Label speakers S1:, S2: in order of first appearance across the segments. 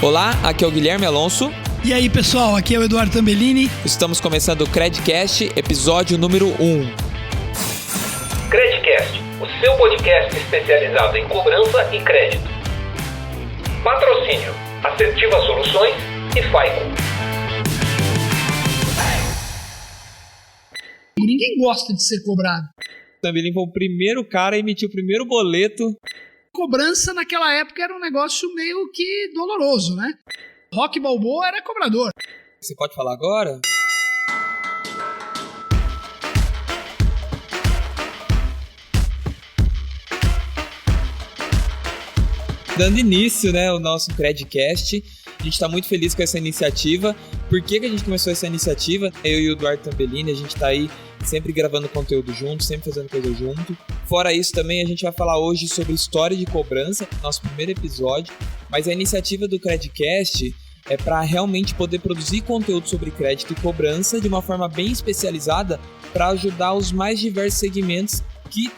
S1: Olá, aqui é o Guilherme Alonso.
S2: E aí, pessoal, aqui é o Eduardo Tambellini.
S1: Estamos começando o Credcast, episódio número 1.
S3: Credcast, o seu podcast especializado em cobrança e crédito. Patrocínio, Assertiva Soluções e Faico.
S2: Ninguém gosta de ser cobrado.
S1: Também foi o primeiro cara a emitir o primeiro boleto.
S2: Cobrança naquela época era um negócio meio que doloroso, né? Rock Balboa era cobrador.
S1: Você pode falar agora? Dando início, né, ao nosso Credcast. A gente está muito feliz com essa iniciativa. Por que a gente começou essa iniciativa? Eu e o Eduardo Tambellini, a gente está aí sempre gravando conteúdo junto, sempre fazendo coisa junto. Fora isso também, a gente vai falar hoje sobre história de cobrança, nosso primeiro episódio. Mas a iniciativa do Credcast é para realmente poder produzir conteúdo sobre crédito e cobrança de uma forma bem especializada para ajudar os mais diversos segmentos que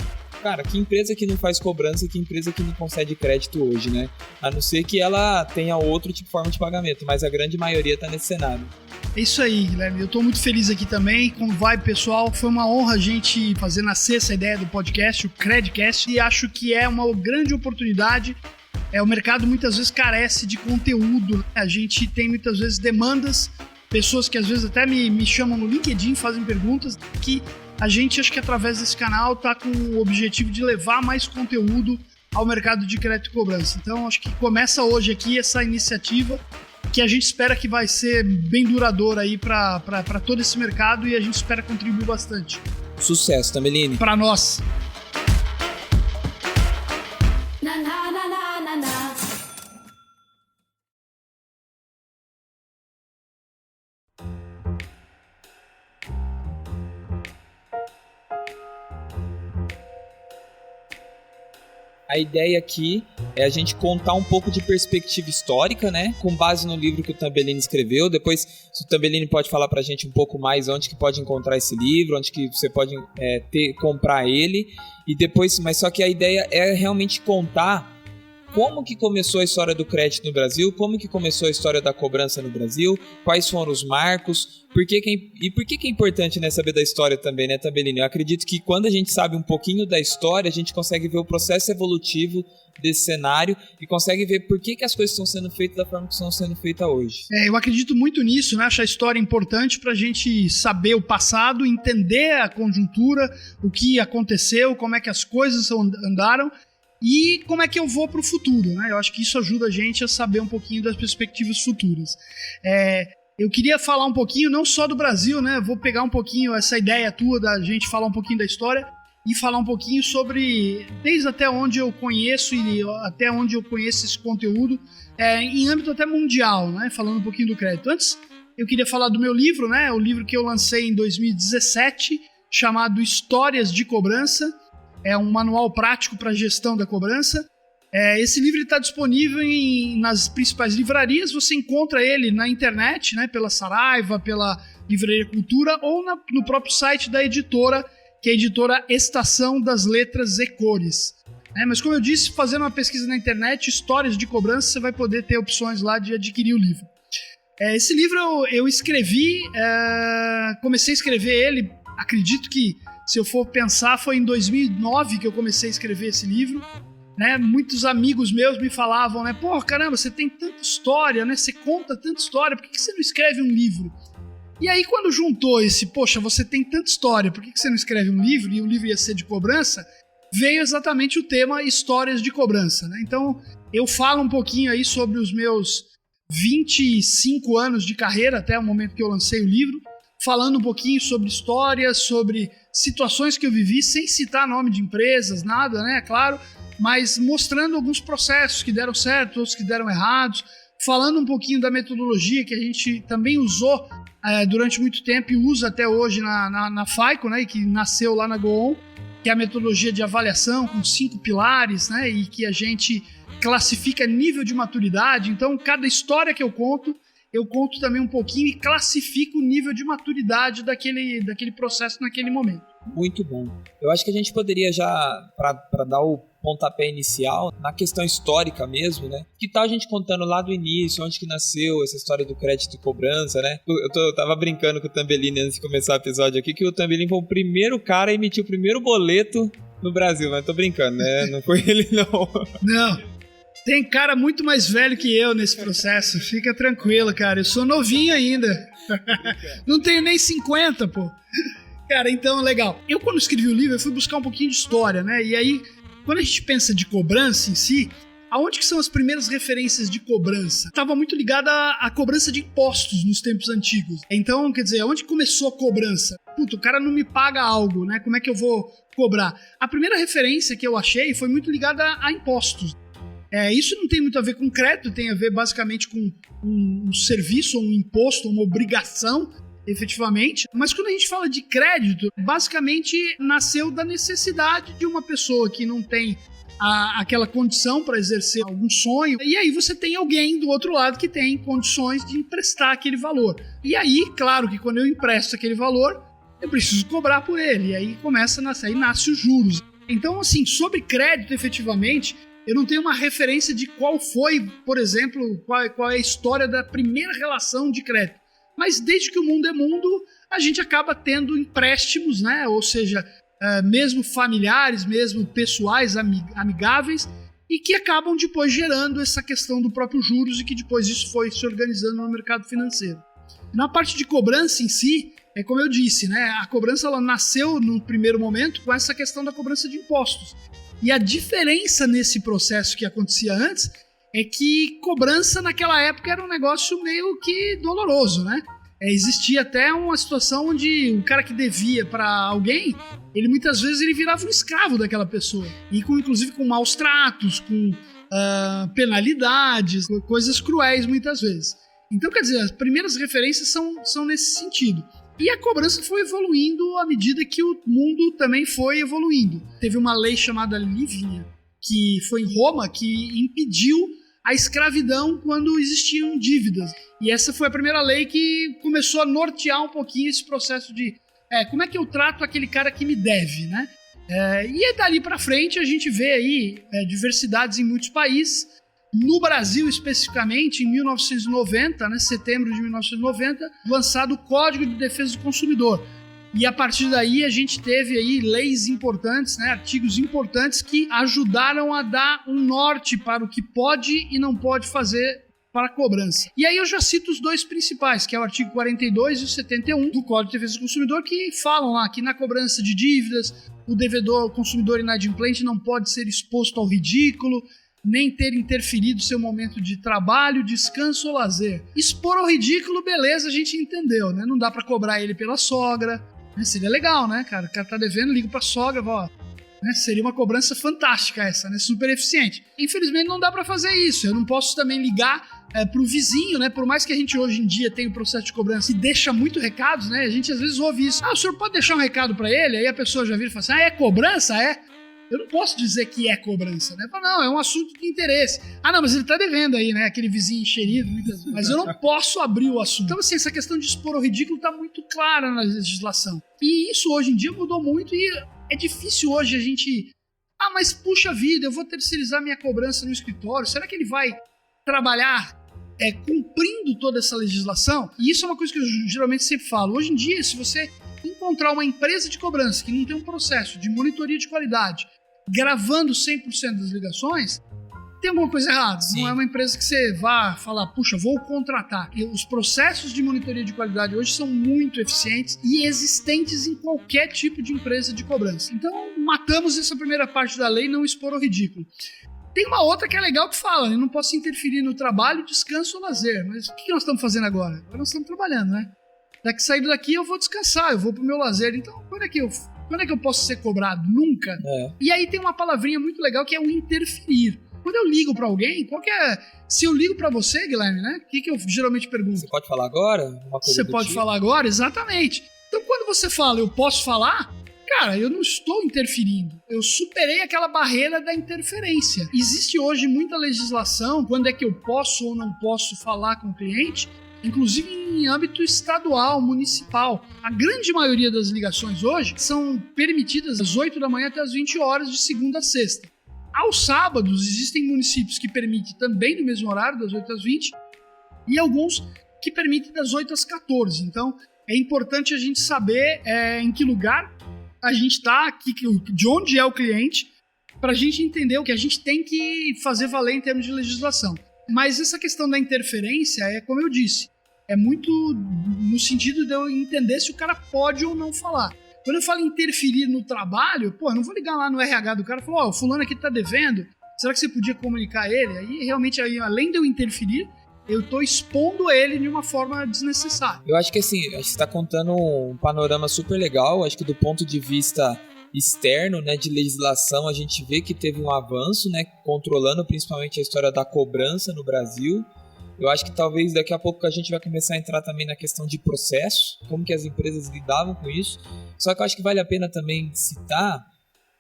S1: empresa que não faz cobrança e que empresa que não concede crédito hoje, né? A não ser que ela tenha outro tipo de forma de pagamento, mas a grande maioria está nesse cenário.
S2: É isso aí, Guilherme. Eu estou muito feliz aqui também. Como vai, pessoal? Foi uma honra a gente fazer nascer essa ideia do podcast, o Credcast, e acho que é uma grande oportunidade. O mercado muitas vezes carece de conteúdo. A gente tem muitas vezes demandas, pessoas que às vezes até me chamam no LinkedIn, fazem perguntas, que a gente, acho que através desse canal, está com o objetivo de levar mais conteúdo ao mercado de crédito e cobrança. Então, acho que começa hoje aqui essa iniciativa que a gente espera que vai ser bem duradoura aí para todo esse mercado e a gente espera contribuir bastante.
S1: Sucesso, Tambellini.
S2: Para nós.
S1: A ideia aqui é a gente contar um pouco de perspectiva histórica, né? Com base no livro que o Tambellini escreveu. Depois, se o Tambellini pode falar pra gente um pouco mais onde que pode encontrar esse livro, onde que você pode comprar ele. E depois, mas só que a ideia é realmente contar como que começou a história do crédito no Brasil, como que começou a história da cobrança no Brasil, quais foram os marcos, por que é importante, né, saber da história também, né, Tambellini? Eu acredito que quando a gente sabe um pouquinho da história, a gente consegue ver o processo evolutivo desse cenário e consegue ver por que as coisas estão sendo feitas da forma que estão sendo feitas hoje.
S2: Eu acredito muito nisso, né? Acho a história importante para a gente saber o passado, entender a conjuntura, o que aconteceu, como é que as coisas andaram, e como é que eu vou para o futuro, né? Eu acho que isso ajuda a gente a saber um pouquinho das perspectivas futuras. Eu queria falar um pouquinho, não só do Brasil, né? Vou pegar um pouquinho essa ideia tua da gente falar um pouquinho da história e falar um pouquinho sobre, desde até onde eu conheço e até onde eu conheço esse conteúdo, em âmbito até mundial, né? Falando um pouquinho do crédito. Antes, eu queria falar do meu livro, né? O livro que eu lancei em 2017, chamado Histórias de Cobrança. É um manual prático para a gestão da cobrança. Esse livro está disponível nas principais livrarias. Você encontra ele na internet, né, pela Saraiva, pela Livraria Cultura ou no próprio site da editora, que é a editora Estação das Letras e Cores. Mas como eu disse, fazendo uma pesquisa na internet, Histórias de Cobrança, você vai poder ter opções lá de adquirir o livro. Esse livro eu escrevi, comecei a escrever ele, acredito que, se eu for pensar, foi em 2009 que eu comecei a escrever esse livro, né? Muitos amigos meus me falavam, né? Pô, caramba, você tem tanta história, né? Você conta tanta história, por que você não escreve um livro? E aí, quando juntou esse, poxa, você tem tanta história, por que você não escreve um livro? E o livro ia ser de cobrança, veio exatamente o tema Histórias de Cobrança, né? Então, eu falo um pouquinho aí sobre os meus 25 anos de carreira, até o momento que eu lancei o livro, falando um pouquinho sobre histórias, sobre situações que eu vivi, sem citar nome de empresas, nada, né, claro, mas mostrando alguns processos que deram certo, outros que deram errados, falando um pouquinho da metodologia que a gente também usou durante muito tempo e usa até hoje na Faico, né, e que nasceu lá na Go-On, que é a metodologia de avaliação com 5 pilares, né, e que a gente classifica nível de maturidade. Então, cada história que eu conto também um pouquinho e classifico o nível de maturidade daquele processo naquele momento.
S1: Muito bom. Eu acho que a gente poderia já, para dar o pontapé inicial, na questão histórica mesmo, né? Que tal a gente contando lá do início, onde que nasceu essa história do crédito e cobrança, né? Eu tava brincando com o Tambellini antes de começar o episódio aqui, que o Tambellini foi o primeiro cara a emitir o primeiro boleto no Brasil, mas tô brincando, né? Não foi ele, não.
S2: Não. Tem cara muito mais velho que eu nesse processo. Fica tranquilo, cara. Eu sou novinho ainda. Não tenho nem 50, pô. Cara, então, legal. Eu, quando escrevi o livro, eu fui buscar um pouquinho de história, né? E aí, quando a gente pensa de cobrança em si, aonde que são as primeiras referências de cobrança? Estava muito ligada à cobrança de impostos nos tempos antigos. Então, quer dizer, aonde começou a cobrança? Puta, o cara não me paga algo, né? Como é que eu vou cobrar? A primeira referência que eu achei foi muito ligada a impostos. Isso não tem muito a ver com crédito, tem a ver basicamente com um serviço, um imposto, uma obrigação, efetivamente. Mas quando a gente fala de crédito, basicamente nasceu da necessidade de uma pessoa que não tem aquela condição para exercer algum sonho. E aí você tem alguém do outro lado que tem condições de emprestar aquele valor. E aí, claro que quando eu empresto aquele valor, eu preciso cobrar por ele. E aí começa a nascer, aí nasce os juros. Então, assim, sobre crédito, efetivamente, eu não tenho uma referência de qual foi, por exemplo, qual é a história da primeira relação de crédito. Mas desde que o mundo é mundo, a gente acaba tendo empréstimos, né? Ou seja, mesmo familiares, mesmo pessoais, amigáveis, e que acabam depois gerando essa questão do próprio juros e que depois isso foi se organizando no mercado financeiro. Na parte de cobrança em si, é como eu disse, né? A cobrança ela nasceu no primeiro momento com essa questão da cobrança de impostos. E a diferença nesse processo que acontecia antes é que cobrança naquela época era um negócio meio que doloroso, né? Existia até uma situação onde o cara que devia para alguém, ele muitas vezes ele virava um escravo daquela pessoa. E inclusive com maus tratos, com penalidades, coisas cruéis muitas vezes. Então, quer dizer, as primeiras referências são nesse sentido. E a cobrança foi evoluindo à medida que o mundo também foi evoluindo. Teve uma lei chamada Livinha, que foi em Roma, que impediu a escravidão quando existiam dívidas. E essa foi a primeira lei que começou a nortear um pouquinho esse processo de como é que eu trato aquele cara que me deve, né? E dali para frente a gente vê aí diversidades em muitos países. No Brasil, especificamente, em 1990, né, setembro de 1990, lançado o Código de Defesa do Consumidor. E a partir daí a gente teve aí leis importantes, né, artigos importantes que ajudaram a dar um norte para o que pode e não pode fazer para a cobrança. E aí eu já cito os dois principais, que é o artigo 42 e o 71 do Código de Defesa do Consumidor, que falam lá que na cobrança de dívidas, o consumidor inadimplente não pode ser exposto ao ridículo, nem ter interferido seu momento de trabalho, descanso ou lazer. Expor ao ridículo, beleza, a gente entendeu, né? Não dá pra cobrar ele pela sogra, né? Seria legal, né, cara? O cara tá devendo, liga pra sogra, ó, né? Seria uma cobrança fantástica essa, né? Super eficiente. Infelizmente não dá pra fazer isso. Eu não posso também ligar pro vizinho, né? Por mais que a gente hoje em dia tenha o processo de cobrança e deixa muito recados, né? A gente às vezes ouve isso. O senhor pode deixar um recado pra ele? Aí a pessoa já vira e fala assim, é cobrança? Eu não posso dizer que é cobrança, né? Não, é um assunto de interesse. Não, mas ele tá devendo aí, né? Aquele vizinho encherido, muitas vezes. Mas eu não posso abrir o assunto. Então, assim, essa questão de expor ao ridículo tá muito clara na legislação. E isso hoje em dia mudou muito e é difícil hoje a gente... mas puxa vida, eu vou terceirizar minha cobrança no escritório. Será que ele vai trabalhar cumprindo toda essa legislação? E isso é uma coisa que eu geralmente sempre falo. Hoje em dia, se você encontrar uma empresa de cobrança que não tem um processo de monitoria de qualidade, gravando 100% das ligações, tem alguma coisa errada. Sim. Não é uma empresa que você vá falar, puxa, vou contratar. E os processos de monitoria de qualidade hoje são muito eficientes e existentes em qualquer tipo de empresa de cobrança. Então, matamos essa primeira parte da lei, não expor ao ridículo. Tem uma outra que é legal que fala, né? Não posso interferir no trabalho, descanso ou lazer. Mas o que nós estamos fazendo agora? Agora nós estamos trabalhando, né? Saindo daqui eu vou descansar, eu vou pro meu lazer. Então, quando é que eu posso ser cobrado? Nunca. E aí tem uma palavrinha muito legal que é o interferir. Quando eu ligo pra alguém, se eu ligo pra você, Guilherme, né? O que eu geralmente pergunto?
S1: Você pode falar agora?
S2: Você pode falar agora? Exatamente. Então, quando você fala, eu posso falar, cara, eu não estou interferindo. Eu superei aquela barreira da interferência. Existe hoje muita legislação, quando é que eu posso ou não posso falar com o cliente, inclusive em âmbito estadual, municipal. A grande maioria das ligações hoje são permitidas das 8 da manhã até as 20 horas de segunda a sexta. Aos sábados, existem municípios que permitem também no mesmo horário, das 8 às 20, e alguns que permitem das 8 às 14. Então, é importante a gente saber em que lugar a gente está, de onde é o cliente, para a gente entender o que a gente tem que fazer valer em termos de legislação. Mas essa questão da interferência é, como eu disse, é muito no sentido de eu entender se o cara pode ou não falar. Quando eu falo interferir no trabalho, eu não vou ligar lá no RH do cara e falar, o fulano aqui tá devendo, será que você podia comunicar ele? Aí, realmente, além de eu interferir, eu tô expondo ele de uma forma desnecessária.
S1: Eu acho que assim, você está contando um panorama super legal, acho que do ponto de vista externo, né, de legislação, a gente vê que teve um avanço, né, controlando principalmente a história da cobrança no Brasil. Eu acho que talvez daqui a pouco a gente vai começar a entrar também na questão de processo, como que as empresas lidavam com isso. Só que eu acho que vale a pena também citar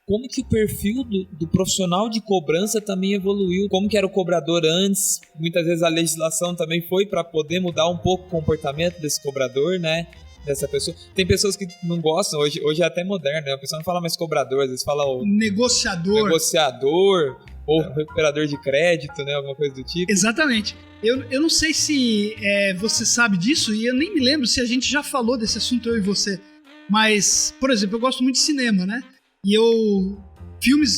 S1: como que o perfil do profissional de cobrança também evoluiu, como que era o cobrador antes. Muitas vezes a legislação também foi para poder mudar um pouco o comportamento desse cobrador, né? Dessa pessoa. Tem pessoas que não gostam, hoje é até moderno, né? A pessoa não fala mais cobrador, às vezes fala o negociador ou recuperador de crédito, né? Alguma coisa do tipo.
S2: Exatamente. Eu não sei se você sabe disso, e eu nem me lembro se a gente já falou desse assunto, eu e você. Mas, por exemplo, eu gosto muito de cinema, né? E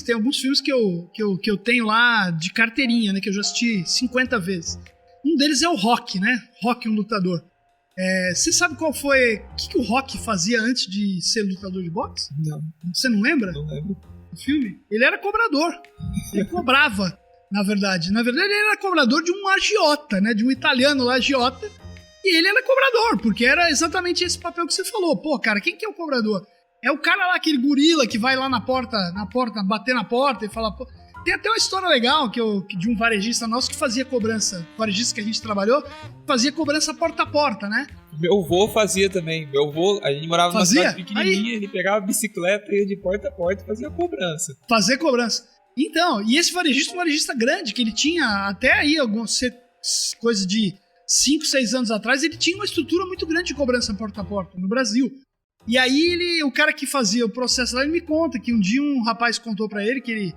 S2: tem alguns filmes que eu tenho lá de carteirinha, né? Que eu já assisti 50 vezes. Um deles é o Rocky, né? Rocky, um lutador. Você sabe qual foi... O que o Rocky fazia antes de ser lutador de boxe?
S1: Não.
S2: Você não lembra?
S1: Não lembro.
S2: O filme? Ele era cobrador. Ele cobrava, na verdade. Na verdade, ele era cobrador de um agiota, né? De um italiano lá, agiota. E ele era cobrador, porque era exatamente esse papel que você falou. Pô, cara, quem que é o cobrador? É o cara lá, aquele gorila que vai lá na porta, bater na porta e falar... Pô. Tem até uma história legal de um varejista nosso que fazia cobrança. Varejista que a gente trabalhou, fazia cobrança porta a porta, né?
S1: Meu avô fazia também. Meu avô, a gente morava numa cidade pequenininha, ele pegava a bicicleta e ia de porta a porta e fazia cobrança.
S2: Fazer cobrança. Então, e esse varejista, um varejista grande, que ele tinha até aí algumas coisa de 5, 6 anos atrás, ele tinha uma estrutura muito grande de cobrança porta a porta no Brasil. E aí o cara que fazia o processo lá, ele me conta que um dia um rapaz contou pra ele que ele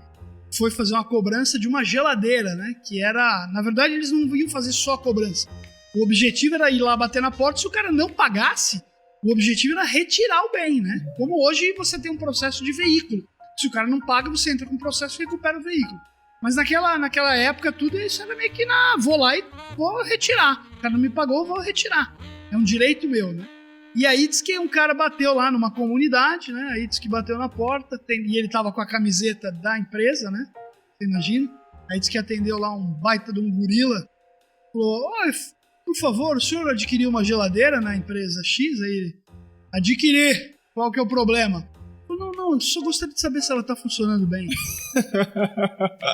S2: foi fazer uma cobrança de uma geladeira, né? Que era... Na verdade, eles não iam fazer só a cobrança. O objetivo era ir lá bater na porta. Se o cara não pagasse, o objetivo era retirar o bem, né? Como hoje você tem um processo de veículo. Se o cara não paga, você entra com o processo e recupera o veículo. Mas naquela época, tudo isso era meio que vou lá e vou retirar. O cara não me pagou, vou retirar. É um direito meu, né? E aí diz que um cara bateu lá numa comunidade, né? Aí diz que bateu na porta, e ele tava com a camiseta da empresa, né? Você imagina? Aí diz que atendeu lá um baita de um gorila. Falou, por favor, o senhor adquiriu uma geladeira na empresa X? Aí ele, adquiri. Qual que é o problema? Falou, não, eu só gostaria de saber se ela tá funcionando bem.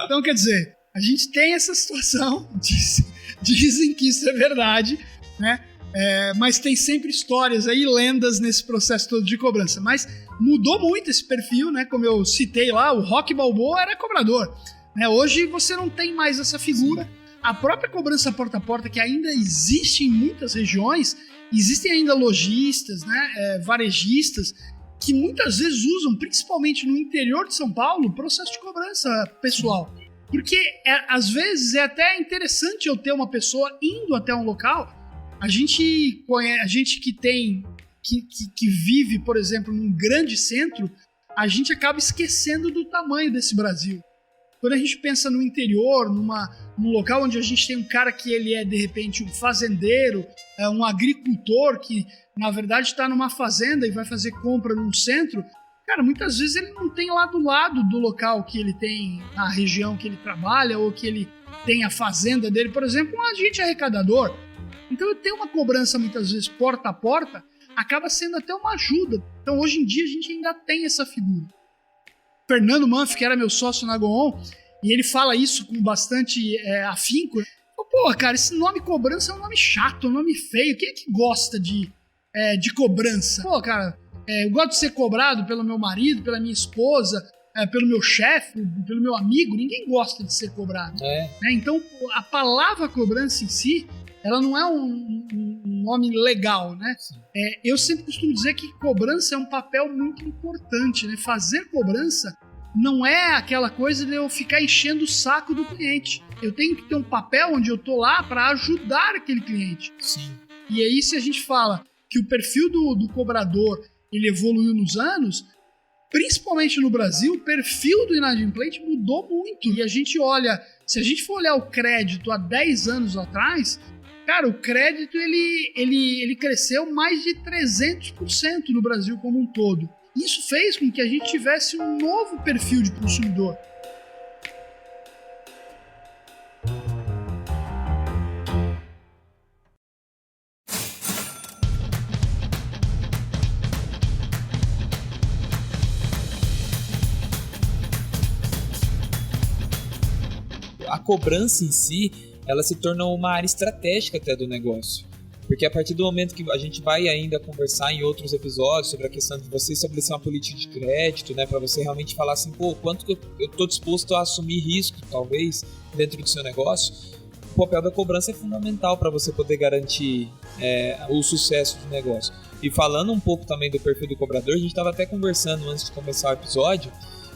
S2: Então, quer dizer, a gente tem essa situação, dizem que isso é verdade, né? Mas tem sempre histórias aí, lendas nesse processo todo de cobrança. Mas mudou muito esse perfil, né? Como eu citei lá, o Rocky Balboa era cobrador, né? Hoje você não tem mais essa figura. A própria cobrança porta a porta, que ainda existe em muitas regiões, existem ainda lojistas, né? Varejistas, que muitas vezes usam, principalmente no interior de São Paulo, processo de cobrança pessoal. Porque às vezes é até interessante eu ter uma pessoa indo até um local. A gente que vive, por exemplo, num grande centro, a gente acaba esquecendo do tamanho desse Brasil. Quando a gente pensa no interior, num local onde a gente tem um cara que ele é, de repente, um fazendeiro, um agricultor que, na verdade, está numa fazenda e vai fazer compra num centro, cara, muitas vezes ele não tem lá do lado do local que ele tem, a região que ele trabalha, ou que ele tem a fazenda dele, por exemplo, um agente arrecadador. Então, eu tenho uma cobrança, muitas vezes, porta a porta, acaba sendo até uma ajuda. Então, hoje em dia, a gente ainda tem essa figura. Fernando Manf, que era meu sócio na Goon, e ele fala isso com bastante afinco. Pô, cara, esse nome cobrança é um nome chato, é um nome feio. Quem é que gosta de cobrança? Pô, cara, eu gosto de ser cobrado pelo meu marido, pela minha esposa, pelo meu chefe, pelo meu amigo. Ninguém gosta de ser cobrado. Então, a palavra cobrança em si, ela não é nome legal, né? Eu sempre costumo dizer que cobrança é um papel muito importante, né? Fazer cobrança não é aquela coisa de eu ficar enchendo o saco do cliente. Eu tenho que ter um papel onde eu tô lá para ajudar aquele cliente.
S1: Sim.
S2: E aí, se a gente fala que o perfil do cobrador ele evoluiu nos anos, principalmente no Brasil, o perfil do inadimplente mudou muito. E a gente olha, se a gente for olhar o crédito há 10 anos atrás, cara, o crédito ele cresceu mais de 300% no Brasil como um todo. Isso fez com que a gente tivesse um novo perfil de consumidor.
S1: A cobrança em si, ela se torna uma área estratégica até do negócio. Porque a partir do momento que a gente vai ainda conversar em outros episódios sobre a questão de você estabelecer uma política de crédito, né, para você realmente falar assim, quanto que eu estou disposto a assumir risco, talvez, dentro do seu negócio, o papel da cobrança é fundamental para você poder garantir o sucesso do negócio. E falando um pouco também do perfil do cobrador, a gente estava até conversando antes de começar o episódio,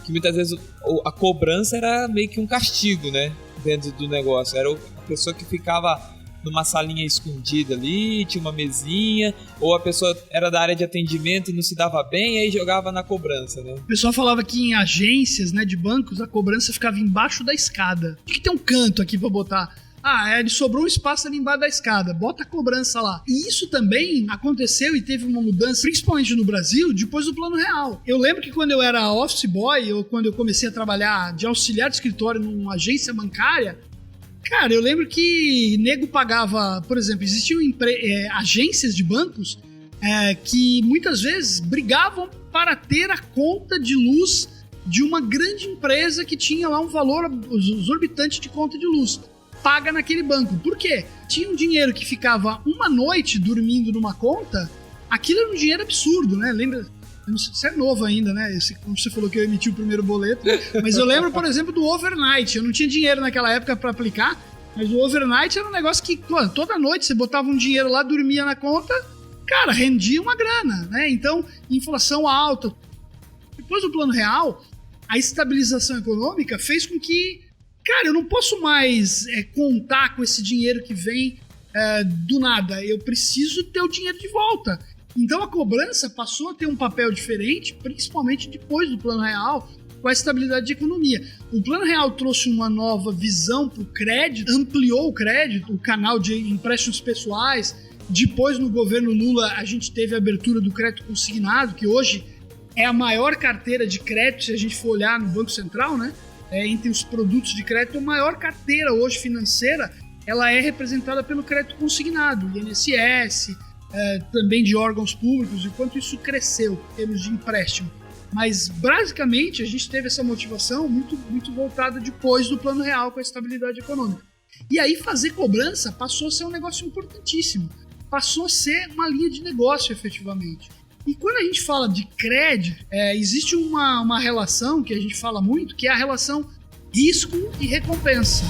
S1: que muitas vezes a cobrança era meio que um castigo, né, dentro do negócio. Era a pessoa que ficava numa salinha escondida ali, tinha uma mesinha, ou a pessoa era da área de atendimento e não se dava bem, aí jogava na cobrança, né?
S2: O pessoal falava que em agências, né, de bancos, a cobrança ficava embaixo da escada. Por que tem um canto aqui pra botar? Ele sobrou um espaço ali embaixo da escada, bota a cobrança lá. E isso também aconteceu e teve uma mudança, principalmente no Brasil, depois do Plano Real. Eu lembro que quando eu era office boy, ou quando eu comecei a trabalhar de auxiliar de escritório numa agência bancária, cara, eu lembro que nego pagava, por exemplo, existiam agências de bancos que muitas vezes brigavam para ter a conta de luz de uma grande empresa que tinha lá um valor exorbitante de conta de luz paga naquele banco. Por quê? Tinha um dinheiro que ficava uma noite dormindo numa conta, aquilo era um dinheiro absurdo, né? Lembra? Eu não sei, você é novo ainda, né? Como você falou que eu emiti o primeiro boleto, mas eu lembro, por exemplo, do overnight. Eu não tinha dinheiro naquela época para aplicar, mas o overnight era um negócio que toda noite você botava um dinheiro lá, dormia na conta, cara, rendia uma grana, né? Então, inflação alta. Depois do Plano Real, a estabilização econômica fez com que, cara, eu não posso mais contar com esse dinheiro que vem do nada. Eu preciso ter o dinheiro de volta. Então a cobrança passou a ter um papel diferente, principalmente depois do Plano Real, com a estabilidade de economia. O Plano Real trouxe uma nova visão para o crédito, ampliou o crédito, o canal de empréstimos pessoais. Depois, no governo Lula, a gente teve a abertura do crédito consignado, que hoje é a maior carteira de crédito, se a gente for olhar no Banco Central, né? Entre os produtos de crédito, a maior carteira hoje financeira, ela é representada pelo crédito consignado, INSS, também de órgãos públicos, e quanto isso cresceu em termos de empréstimo. Mas, basicamente, a gente teve essa motivação muito, muito voltada depois do Plano Real com a estabilidade econômica. E aí fazer cobrança passou a ser um negócio importantíssimo, passou a ser uma linha de negócio, efetivamente. E quando a gente fala de crédito, existe uma relação que a gente fala muito, que é a relação risco e recompensa.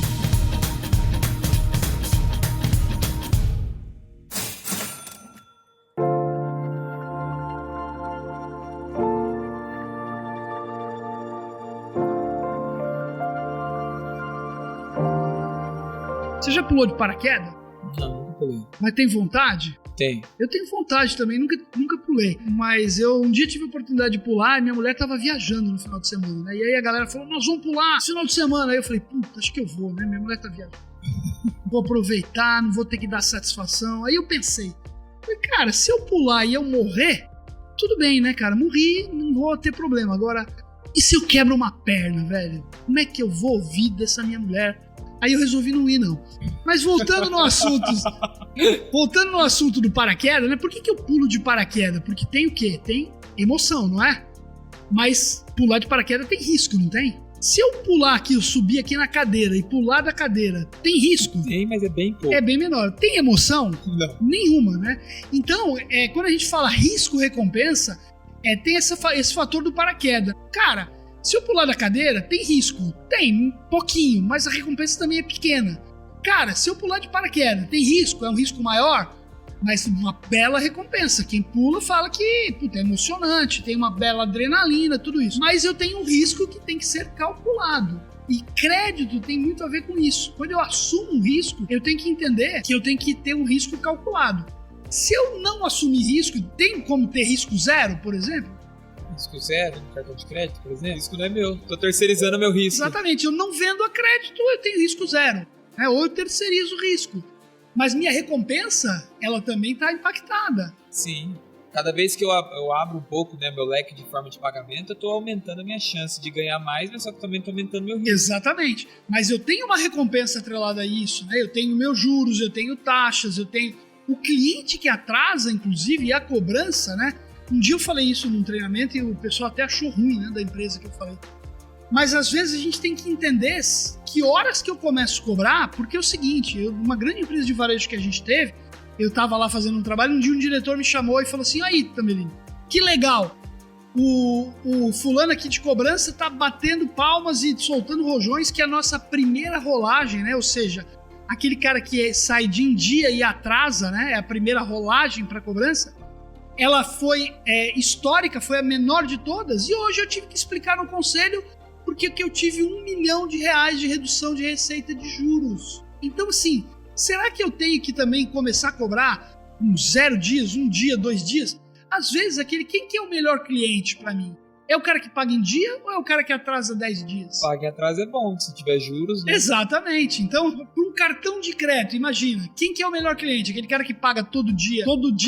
S2: Você já pulou de paraquedas?
S1: Não, nunca pulei.
S2: Mas tem vontade?
S1: Tem.
S2: Eu tenho vontade também, nunca pulei. Mas eu um dia tive a oportunidade de pular e minha mulher tava viajando no final de semana, né? E aí a galera falou, nós vamos pular esse final de semana. Aí eu falei, puta, acho que eu vou, né? Minha mulher tá viajando. Vou aproveitar, não vou ter que dar satisfação. Aí eu pensei, cara, se eu pular e eu morrer, tudo bem, né, cara? Morri, não vou ter problema. Agora, e se eu quebro uma perna, velho? Como é que eu vou ouvir dessa minha mulher? Aí eu resolvi não ir, não. Mas voltando no assunto do paraquedas, né? Por que eu pulo de paraquedas? Porque tem o quê? Tem emoção, não é? Mas pular de paraquedas tem risco, não tem? Se eu pular aqui, eu subir aqui na cadeira e pular da cadeira, tem risco?
S1: Tem, mas é bem pouco.
S2: É bem menor. Tem emoção?
S1: Não.
S2: Nenhuma, né? Então, quando a gente fala risco-recompensa, tem esse fator do paraquedas. Cara, se eu pular da cadeira, tem risco? Tem, um pouquinho, mas a recompensa também é pequena. Cara, se eu pular de paraquedas, tem risco? É um risco maior? mas uma bela recompensa. Quem pula fala que é emocionante, tem uma bela adrenalina, tudo isso. Mas eu tenho um risco que tem que ser calculado. E crédito tem muito a ver com isso. Quando eu assumo um risco, eu tenho que entender que eu tenho que ter um risco calculado. Se eu não assumir risco, tem como ter risco zero, por exemplo?
S1: Risco zero no cartão de crédito, por exemplo? Risco não é meu. Tô terceirizando meu risco.
S2: Exatamente. Eu não vendo a crédito, eu tenho risco zero. Ou eu terceirizo o risco. Mas minha recompensa, ela também está impactada.
S1: Sim. Cada vez que eu abro um pouco, né, meu leque de forma de pagamento, eu estou aumentando a minha chance de ganhar mais, mas só que também estou aumentando meu risco.
S2: Exatamente. Mas eu tenho uma recompensa atrelada a isso, né? Eu tenho meus juros, eu tenho taxas, eu tenho... O cliente que atrasa, inclusive, e a cobrança, né? Um dia eu falei isso num treinamento e o pessoal até achou ruim, né, da empresa que eu falei. Mas às vezes a gente tem que entender que horas que eu começo a cobrar, porque é o seguinte, uma grande empresa de varejo que a gente teve, eu tava lá fazendo um trabalho, um dia um diretor me chamou e falou assim, aí, Tambelini, que legal, o fulano aqui de cobrança tá batendo palmas e soltando rojões, que é a nossa primeira rolagem, né, ou seja, aquele cara que sai de em dia e atrasa, né, é a primeira rolagem para cobrança, ela foi histórica, foi a menor de todas, e hoje eu tive que explicar no conselho porque eu tive R$1 milhão de redução de receita de juros. Então, assim, será que eu tenho que também começar a cobrar uns 0 dias, 1 dia, 2 dias? Às vezes, quem que é o melhor cliente para mim? É o cara que paga em dia ou é o cara que atrasa 10 dias?
S1: Paga em atraso é bom, se tiver juros, né?
S2: Exatamente. Então, para um cartão de crédito, imagina, quem que é o melhor cliente? Aquele cara que paga todo dia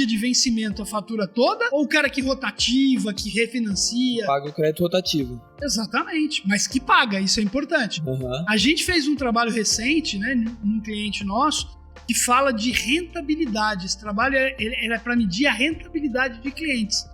S2: de vencimento a fatura toda? Ou o cara que rotativa, que refinancia?
S1: Paga o crédito rotativo.
S2: Exatamente, mas que paga, isso é importante.
S1: Uhum.
S2: A gente fez um trabalho recente, né, num cliente nosso, que fala de rentabilidade. Esse trabalho era para medir a rentabilidade de clientes.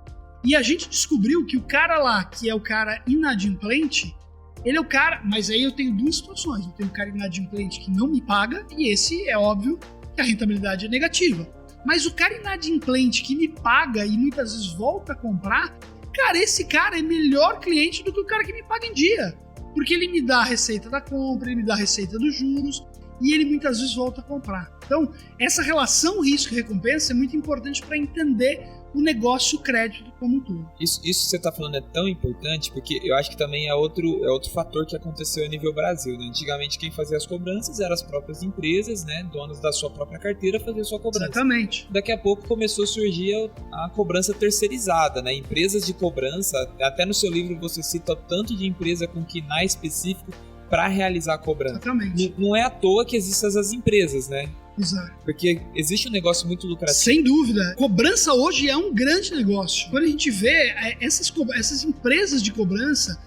S2: E a gente descobriu que o cara lá, que é o cara inadimplente, ele é o cara... Mas aí eu tenho 2 situações. Eu tenho o cara inadimplente que não me paga, e esse é óbvio que a rentabilidade é negativa. Mas o cara inadimplente que me paga e muitas vezes volta a comprar, cara, esse cara é melhor cliente do que o cara que me paga em dia. Porque ele me dá a receita da compra, ele me dá a receita dos juros, e ele muitas vezes volta a comprar. Então, essa relação risco-recompensa é muito importante para entender o negócio crédito como um todo.
S1: Isso que você está falando é tão importante, porque eu acho que também é outro fator que aconteceu a nível Brasil, né? Antigamente quem fazia as cobranças eram as próprias empresas, né? Donas da sua própria carteira faziam sua cobrança.
S2: Exatamente.
S1: Daqui a pouco começou a surgir a cobrança terceirizada, né? Empresas de cobrança, até no seu livro você cita o tanto de empresa com KINAI específico para realizar a cobrança.
S2: Exatamente.
S1: Não é à toa que existem essas empresas, né?
S2: Exato.
S1: Porque existe um negócio muito lucrativo.
S2: Sem dúvida. Cobrança hoje é um grande negócio. Quando a gente vê essas empresas de cobrança,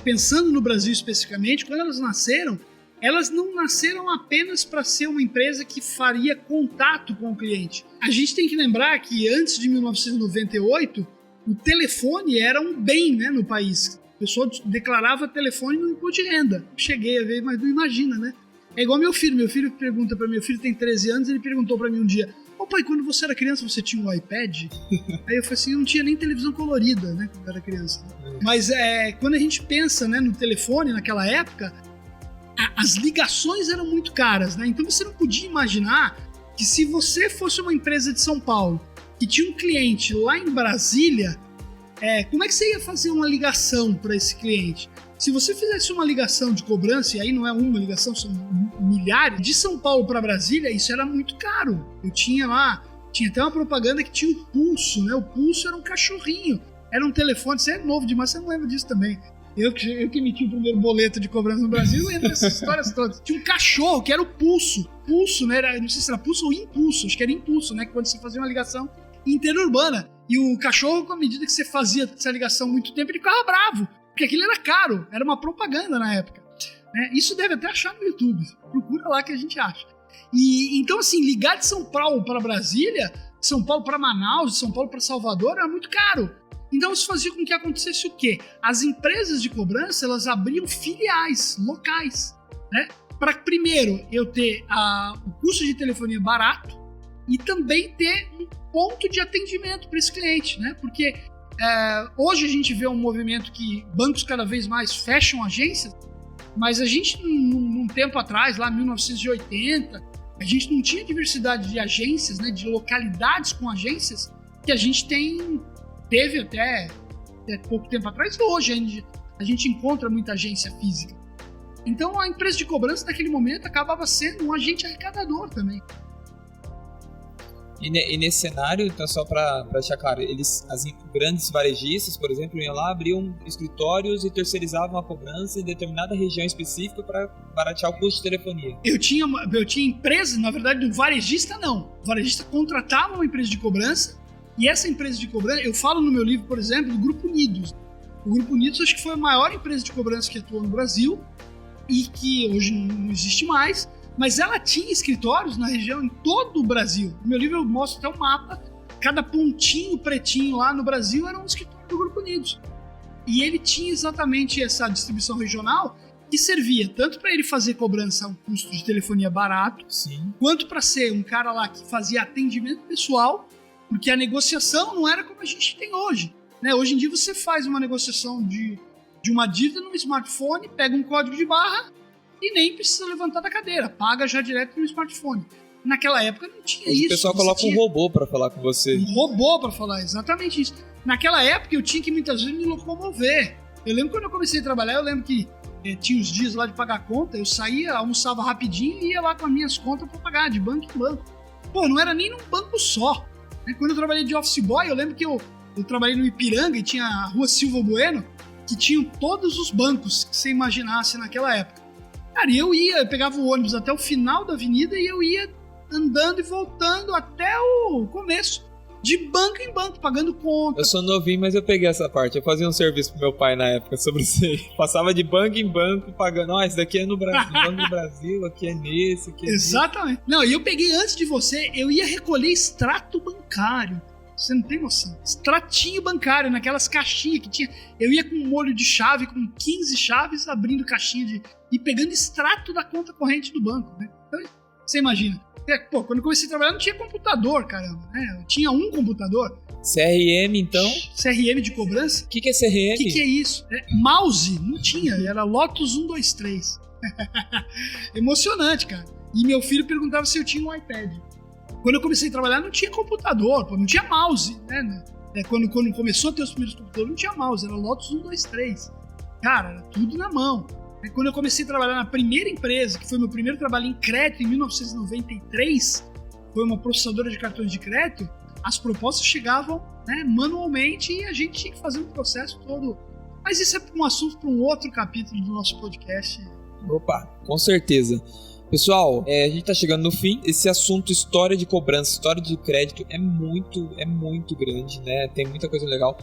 S2: pensando no Brasil especificamente, quando elas não nasceram apenas para ser uma empresa que faria contato com o cliente. A gente tem que lembrar que antes de 1998, o telefone era um bem, né, no país. A pessoa declarava telefone no imposto de renda. Cheguei a ver, mas não imagina, né? É igual meu filho pergunta pra mim, meu filho tem 13 anos, ele perguntou pra mim um dia, ô pai, quando você era criança você tinha um iPad? Aí eu falei assim, eu não tinha nem televisão colorida, né, quando eu era criança. Mas quando a gente pensa, né, no telefone naquela época, as ligações eram muito caras, né, então você não podia imaginar que se você fosse uma empresa de São Paulo que tinha um cliente lá em Brasília, como é que você ia fazer uma ligação para esse cliente? Se você fizesse uma ligação de cobrança, e aí não é uma ligação, são milhares, de São Paulo para Brasília, isso era muito caro. Eu tinha até uma propaganda que tinha o Pulso, né? O Pulso era um cachorrinho, era um telefone, você é novo demais, você não lembra disso também. Eu que emiti o primeiro boleto de cobrança no Brasil, lembro dessas histórias todas. Tinha um cachorro que era o Pulso. Pulso, né? Não sei se era Pulso ou Impulso, acho que era Impulso, né? Que quando você fazia uma ligação interurbana. E o cachorro, à medida que você fazia essa ligação muito tempo, ele ficava bravo. Porque aquilo era caro, era uma propaganda na época. Né? Isso deve até achar no YouTube. Procura lá que a gente acha. E então, assim, ligar de São Paulo para Brasília, de São Paulo para Manaus, de São Paulo para Salvador, era muito caro. Então, isso fazia com que acontecesse o quê? As empresas de cobrança, elas abriam filiais locais, né? Para, primeiro, eu ter o custo de telefonia barato e também ter um ponto de atendimento para esse cliente, né? Porque hoje a gente vê um movimento que bancos cada vez mais fecham agências, mas a gente, num tempo atrás, lá em 1980, A gente não tinha diversidade de agências, né, de localidades com agências que a gente teve até pouco tempo atrás. Hoje a gente encontra muita agência física. Então a empresa de cobrança naquele momento acabava sendo um agente arrecadador também.
S1: E nesse cenário, então só para deixar claro, as grandes varejistas, por exemplo, iam lá, abriam escritórios e terceirizavam a cobrança em determinada região específica para baratear o custo de telefonia.
S2: Eu tinha empresa, na verdade, do varejista não. O varejista contratava uma empresa de cobrança e essa empresa de cobrança, eu falo no meu livro, por exemplo, do Grupo Unidos. O Grupo Unidos acho que foi a maior empresa de cobrança que atuou no Brasil e que hoje não existe mais. Mas ela tinha escritórios na região, em todo o Brasil. No meu livro eu mostro até um mapa. Cada pontinho pretinho lá no Brasil era um escritório do Grupo Unidos. E ele tinha exatamente essa distribuição regional que servia tanto para ele fazer cobrança a um custo de telefonia barato,
S1: sim,
S2: quanto para ser um cara lá que fazia atendimento pessoal, porque a negociação não era como a gente tem hoje. Né? Hoje em dia você faz uma negociação de uma dívida no smartphone, pega um código de barra, e nem precisa levantar da cadeira, paga já direto no smartphone. Naquela época não tinha isso.
S1: O pessoal coloca um robô para falar com você.
S2: Um robô para falar, exatamente isso. Naquela época eu tinha que muitas vezes me locomover. Eu lembro quando eu comecei a trabalhar, eu lembro que tinha os dias lá de pagar conta, eu saía, almoçava rapidinho e ia lá com as minhas contas para pagar, de banco em banco. Pô, não era nem num banco só. Quando eu trabalhei de office boy, eu lembro que eu trabalhei no Ipiranga e tinha a rua Silva Bueno, que tinham todos os bancos que você imaginasse naquela época. Cara, eu pegava o ônibus até o final da avenida e eu ia andando e voltando até o começo, de banco em banco, pagando conta.
S1: Eu sou novinho, mas eu peguei essa parte. Eu fazia um serviço pro meu pai na época sobre isso aí. Passava de banco em banco, pagando. Esse daqui é no Brasil, no Banco do Brasil, aqui é nesse, aqui é
S2: exatamente. Não, e eu peguei antes de você, eu ia recolher extrato bancário. Você não tem noção. Extratinho bancário, naquelas caixinhas que tinha. Eu ia com um molho de chave, com 15 chaves, abrindo caixinha e pegando extrato da conta corrente do banco, né? Então, você imagina. Pô, quando eu comecei a trabalhar não tinha computador, caramba, né? Eu tinha um computador.
S1: CRM, então?
S2: CRM de cobrança?
S1: O que é CRM?
S2: O que é isso? Mouse? Não tinha, era Lotus 123. Emocionante, cara. E meu filho perguntava se eu tinha um iPad. Quando eu comecei a trabalhar não tinha computador, pô, não tinha mouse, né? Quando começou a ter os primeiros computadores não tinha mouse, era Lotus 123. Cara, era tudo na mão. Quando eu comecei a trabalhar na primeira empresa, que foi meu primeiro trabalho em crédito, em 1993, foi uma processadora de cartões de crédito, as propostas chegavam, né, manualmente e a gente tinha que fazer um processo todo. Mas isso é um assunto para um outro capítulo do nosso podcast.
S1: Opa, com certeza. Pessoal, a gente tá chegando no fim. Esse assunto história de cobrança, história de crédito é muito grande, né? Tem muita coisa legal.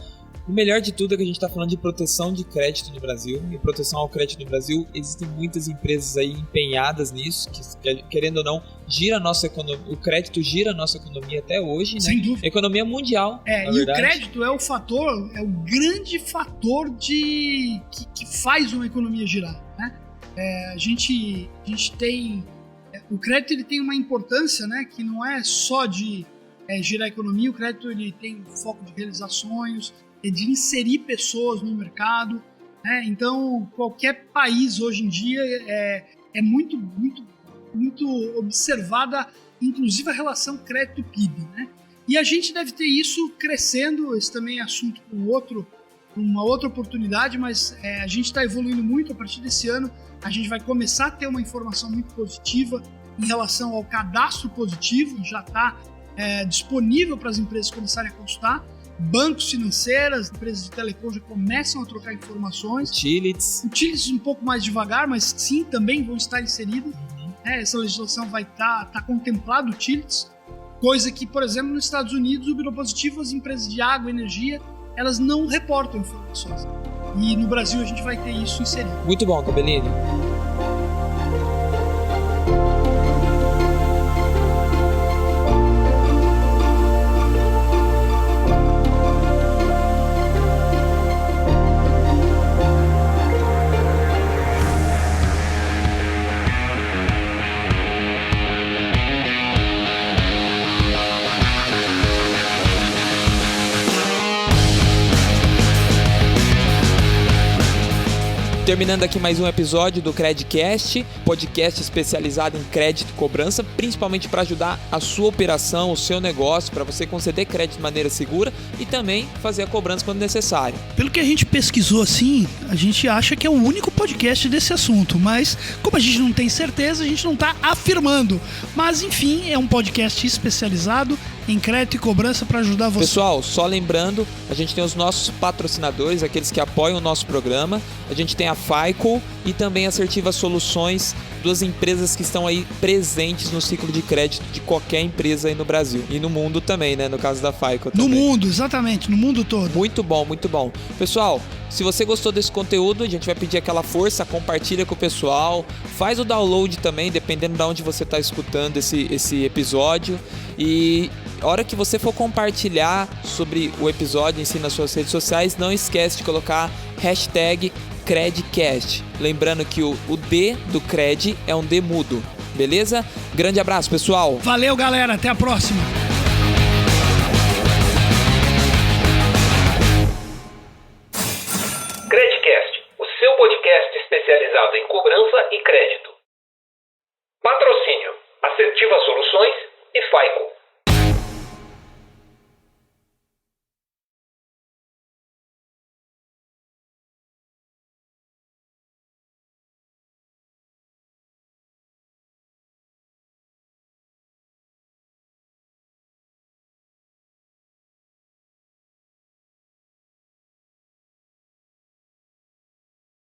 S1: O melhor de tudo é que a gente está falando de proteção de crédito no Brasil. E proteção ao crédito no Brasil, existem muitas empresas aí empenhadas nisso, que querendo ou não, gira a nossa economia. O crédito gira a nossa economia até hoje, né?
S2: Sem dúvida.
S1: Economia mundial.
S2: E verdade. O crédito é o grande fator que faz uma economia girar, né? A gente tem... O crédito ele tem uma importância, né, que não é só de girar a economia. O crédito ele tem foco de realizar sonhos, de inserir pessoas no mercado, né? Então qualquer país hoje em dia é muito observada, inclusive a relação crédito-PIB, né? E a gente deve ter isso crescendo. Esse também é assunto para uma outra oportunidade, mas a gente está evoluindo muito. A partir desse ano a gente vai começar a ter uma informação muito positiva em relação ao cadastro positivo. Já está disponível para as empresas começarem a consultar. Bancos financeiros, empresas de telecom já começam a trocar informações. Utilities um pouco mais devagar, mas sim, também vão estar inseridas. Essa legislação vai estar contemplado utilities, coisa que, por exemplo, nos Estados Unidos, o Bureau Positivo, as empresas de água e energia, elas não reportam informações. E no Brasil a gente vai ter isso inserido.
S1: Muito bom, Tabellini. Terminando aqui mais um episódio do Credcast, podcast especializado em crédito e cobrança, principalmente para ajudar a sua operação, o seu negócio, para você conceder crédito de maneira segura e também fazer a cobrança quando necessário.
S2: Pelo que a gente pesquisou assim, a gente acha que é o único podcast desse assunto, mas como a gente não tem certeza, a gente não está afirmando. Mas enfim, é um podcast especializado em crédito e cobrança para ajudar você.
S1: Pessoal, só lembrando, a gente tem os nossos patrocinadores, aqueles que apoiam o nosso programa. A gente tem a FICO e também a Assertiva Soluções, duas empresas que estão aí presentes no ciclo de crédito de qualquer empresa aí no Brasil. E no mundo também, né? No caso da FICO também.
S2: No mundo, exatamente, no mundo todo.
S1: Muito bom, muito bom. Pessoal, se você gostou desse conteúdo, a gente vai pedir aquela força, compartilha com o pessoal, faz o download também, dependendo de onde você está escutando esse episódio. E a hora que você for compartilhar sobre o episódio em si nas suas redes sociais, não esquece de colocar hashtag Credcast. Lembrando que o D do Cred é um D mudo, beleza? Grande abraço, pessoal!
S2: Valeu, galera, até a próxima!
S3: Credcast, o seu podcast especializado em cobrança e crédito. Patrocínio: Assertiva Soluções e FICO.